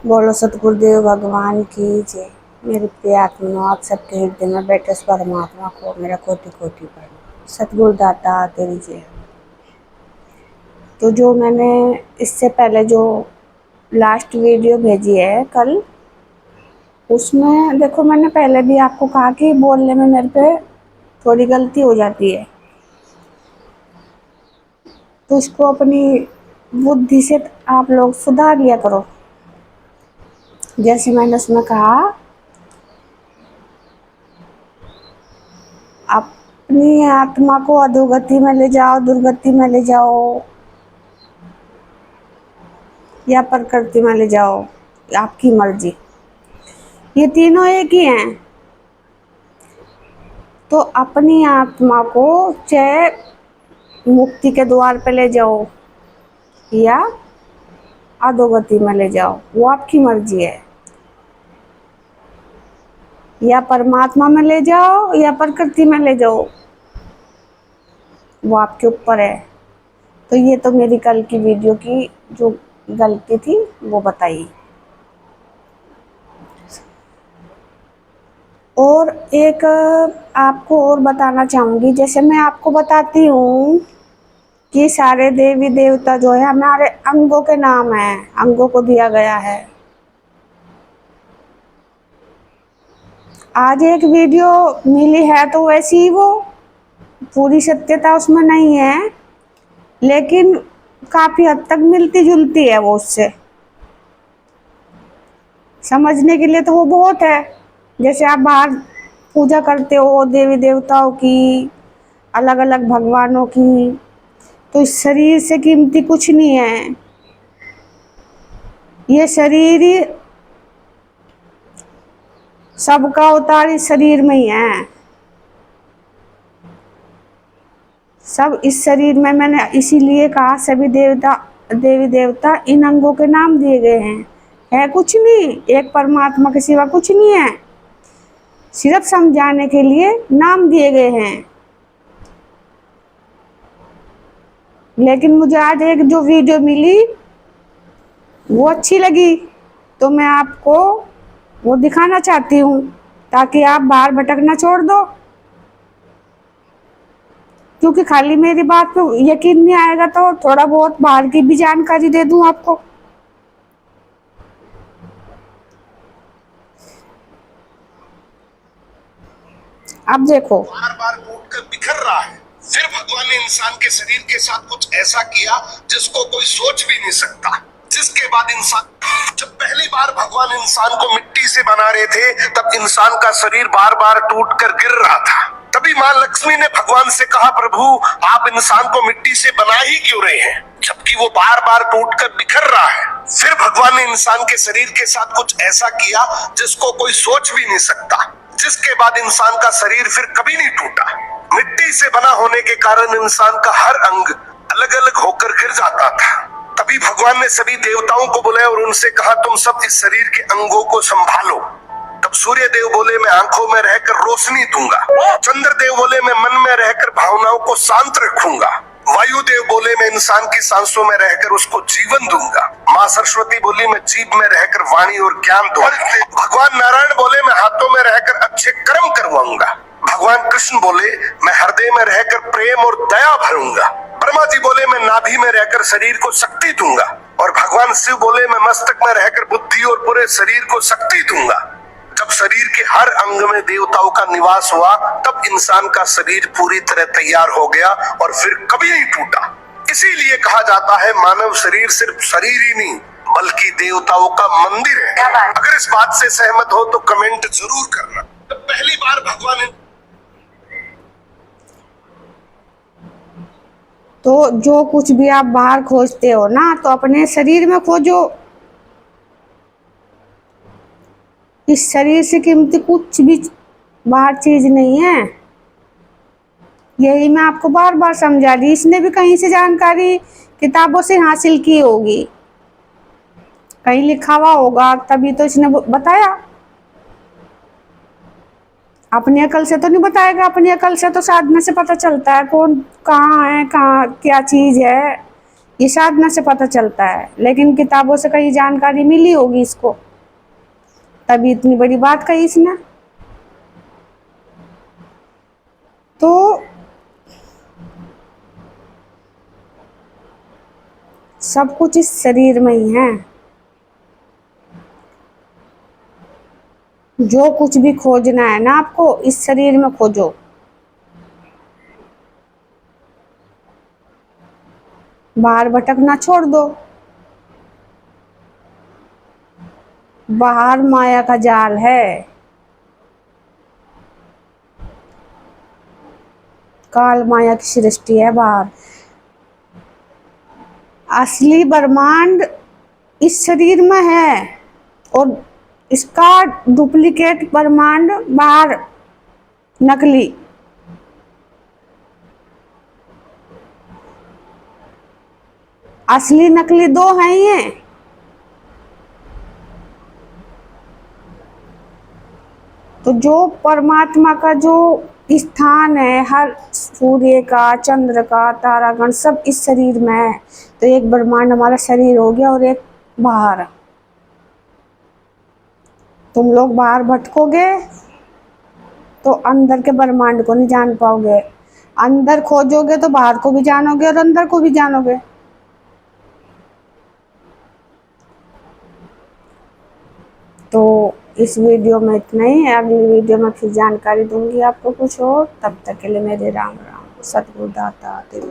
बोलो सतगुरुदेव भगवान की जय। मेरे प्रिय आत्मा, आप सबके हृदय में बैठे उस परमात्मा को मेरा कोटि कोटि प्रणाम। सतगुरु दाता तेरी जय। तो जो मैंने इससे पहले जो लास्ट वीडियो भेजी है कल, उसमें देखो मैंने पहले भी आपको कहा कि बोलने में मेरे पे थोड़ी गलती हो जाती है, तो इसको अपनी बुद्धि से आप लोग सुधार लिया करो। जैसे मैंने उसमें कहा, अपनी आत्मा को अधोगति में ले जाओ, दुर्गति में ले जाओ या प्रकृति में ले जाओ, आपकी मर्जी। ये तीनों एक ही हैं। तो अपनी आत्मा को चाहे मुक्ति के द्वार पे ले जाओ या अधोगति में ले जाओ, वो आपकी मर्जी है। या परमात्मा में ले जाओ या प्रकृति में ले जाओ, वो आपके ऊपर है। तो ये तो मेरी कल की वीडियो की जो गलती थी वो बताई। और एक आपको और बताना चाहूँगी, जैसे मैं आपको बताती हूँ कि सारे देवी देवता जो है हमारे अंगों के नाम है, अंगों को दिया गया है। आज एक वीडियो मिली है तो वैसी ही वो पूरी सत्यता उसमें नहीं है, लेकिन काफ़ी हद तक मिलती जुलती है वो उससे। समझने के लिए तो वो बहुत है। जैसे आप बाहर पूजा करते हो देवी देवताओं की, अलग अलग भगवानों की, तो इस शरीर से कीमती कुछ नहीं है। ये शरीर ही सबका अवतार इस शरीर में ही है। सब इस शरीर में, मैंने इसीलिए कहा सभी देवी देवता इन अंगों के नाम दिए गए हैं। है कुछ नहीं, एक परमात्मा के सिवा कुछ नहीं है, सिर्फ समझाने के लिए नाम दिए गए हैं। लेकिन मुझे आज एक जो वीडियो मिली वो अच्छी लगी, तो मैं आपको वो दिखाना चाहती हूँ ताकि आप बाहर भटकना छोड़ दो। क्योंकि खाली मेरी बात पे यकीन नहीं आएगा तो थोड़ा बहुत बाहर की भी जानकारी दे दूँ आपको। अब देखो, बार बार टूट कर बिखर रहा है, फिर भगवान ने इंसान के शरीर के साथ कुछ ऐसा किया जिसको कोई सोच भी नहीं सकता। जिसके बाद इंसान, जब पहली बार भगवान इंसान को मिट्टी से बना रहे थे, तब इंसान का शरीर बार बार टूट कर गिर रहा था। तभी माँ लक्ष्मी ने भगवान से कहा, प्रभु आप इंसान को मिट्टी से बना ही क्यों रहे हैं, जबकि वो बार बार टूट कर बिखर रहा है। फिर भगवान ने इंसान के शरीर के साथ कुछ ऐसा किया जिसको कोई सोच भी नहीं सकता। जिसके बाद इंसान का शरीर फिर कभी नहीं टूटा। मिट्टी से बना होने के कारण इंसान का हर अंग अलग अलग होकर गिर जाता था। तभी भगवान ने सभी देवताओं को बुलाया और उनसे कहा, तुम सब इस शरीर के अंगों को संभालो। तब सूर्य देव बोले, मैं आंखों में रहकर रोशनी दूंगा। चंद्र देव बोले, मैं मन में रहकर भावनाओं को शांत रखूंगा। वायुदेव बोले, मैं इंसान की सांसों में रहकर उसको जीवन दूंगा। माँ सरस्वती बोली, मैं जीभ में रहकर वाणी और ज्ञान दूंगा। भगवान नारायण बोले, मैं हाथों में रहकर अच्छे कर्म करवाऊंगा। भगवान कृष्ण बोले, मैं हृदय में रहकर प्रेम और दया भरूंगा। ब्रह्मा जी बोले, मैं नाभि में रहकर शरीर को शक्ति दूंगा। और भगवान शिव बोले, मैं मस्तक में रहकर बुद्धि और पूरे शरीर को शक्ति दूंगा। जब शरीर के हर अंग में देवताओं का निवास हुआ, तब इंसान का शरीर पूरी तरह तैयार हो गया और फिर कभी नहीं टूटा। इसीलिए कहा जाता है, मानव शरीर सिर्फ शरीर ही नहीं बल्कि देवताओं का मंदिर है। अगर इस बात से सहमत हो तो कमेंट जरूर करना। तो पहली बार भगवान ने तो जो कुछ भी आप बाहर खोजते हो ना, तो अपने शरीर में खोजो। इस शरीर से कीमती कुछ भी बाहर चीज नहीं है। यही मैं आपको बार बार समझा रही। इसने भी कहीं से जानकारी किताबों से हासिल की होगी, कहीं लिखा हुआ होगा, तभी तो इसने बताया। अपनी अकल से तो नहीं बताएगा। अपनी अकल से तो साधना से पता चलता है कौन कहाँ है, कहाँ क्या चीज है। ये साधना से पता चलता है, लेकिन किताबों से कहीं जानकारी मिली होगी इसको, तभी इतनी बड़ी बात कही इसने। तो सब कुछ इस शरीर में ही है। जो कुछ भी खोजना है ना आपको, इस शरीर में खोजो। बाहर भटकना छोड़ दो। बाहर माया का जाल है, काल माया की सृष्टि है बाहर। असली ब्रह्मांड इस शरीर में है और इसका डुप्लीकेट ब्रह्मांड बाहर, नकली। असली नकली दो हैं ये। तो जो परमात्मा का जो स्थान है, हर सूर्य का, चंद्र का, तारागण सब इस शरीर में है। तो एक ब्रह्मांड हमारा शरीर हो गया और एक बाहर। तुम लोग बाहर भटकोगे तो अंदर के ब्रह्मांड को नहीं जान पाओगे। अंदर खोजोगे तो बाहर को भी जानोगे और अंदर को भी जानोगे। तो इस वीडियो में इतना ही है। अगली वीडियो में फिर जानकारी दूंगी आपको कुछ और। तब तक के लिए मेरे राम राम। सतगुरु दाता तेरे